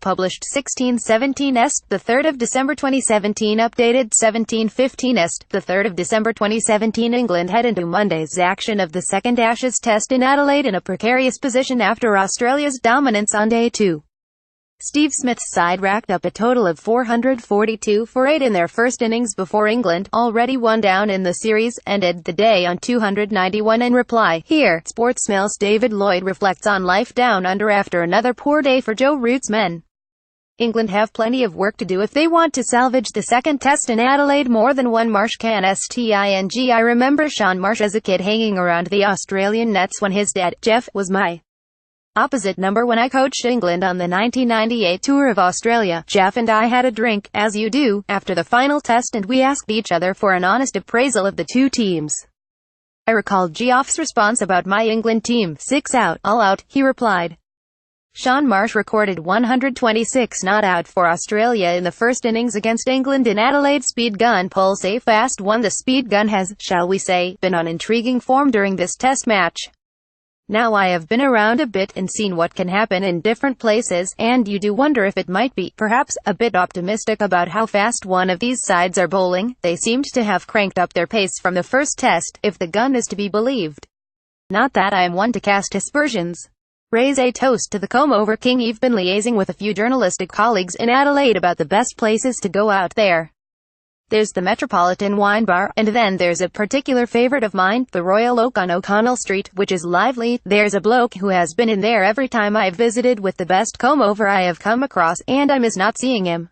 published 1617 est, the 3rd of December 2017, updated 1715 est, the 3rd of December 2017. England head into Monday's action of the second Ashes Test in Adelaide in a precarious position after Australia's dominance on day 2. Steve Smith's side racked up a total of 442 for 8 in their first innings before England, already one down in the series, ended the day on 291. In reply, here, Sportsmails David Lloyd reflects on life down under after another poor day for Joe Root's men. England have plenty of work to do if they want to salvage the second test in Adelaide. More than one Marsh can sting. I remember Sean Marsh as a kid hanging around the Australian nets when his dad, Jeff, was my opposite number when I coached England on the 1998 tour of Australia. Jeff and I had a drink, as you do, after the final test, and we asked each other for an honest appraisal of the two teams. I recalled Geoff's response about my England team. 6 out, all out, he replied. Sean Marsh recorded 126 not out for Australia in the first innings against England in Adelaide. Speed gun Pulse A Fast 1. The speed gun has, shall we say, been on intriguing form during this test match. Now I have been around a bit and seen what can happen in different places, and you do wonder if it might be, perhaps, a bit optimistic about how fast one of these sides are bowling. They seemed to have cranked up their pace from the first test, if the gun is to be believed. Not that I am one to cast aspersions. Raise a toast to the comb-over king. I've been liaising with a few journalistic colleagues in Adelaide about the best places to go out there. There's the Metropolitan Wine Bar, and then there's a particular favourite of mine, the Royal Oak on O'Connell Street, which is lively. There's a bloke who has been in there every time I've visited with the best comb-over I have come across, and I miss not seeing him.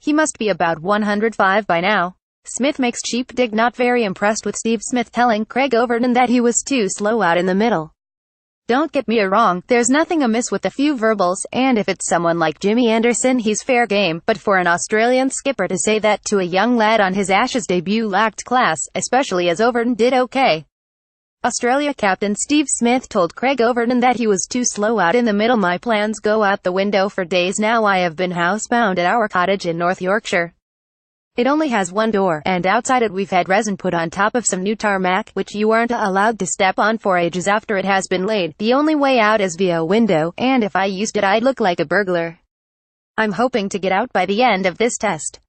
He must be about 105 by now. Smith makes cheap dig. Not very impressed with Steve Smith telling Craig Overton that he was too slow out in the middle. Don't get me wrong, there's nothing amiss with a few verbals, and if it's someone like Jimmy Anderson he's fair game, but for an Australian skipper to say that to a young lad on his Ashes debut lacked class, especially as Overton did okay. Australia captain Steve Smith told Craig Overton that he was too slow out in the middle. My plans go out the window for days now. I have been housebound at our cottage in North Yorkshire. It only has one door, and outside it we've had resin put on top of some new tarmac, which you aren't allowed to step on for ages after it has been laid. The only way out is via a window, and if I used it I'd look like a burglar. I'm hoping to get out by the end of this test.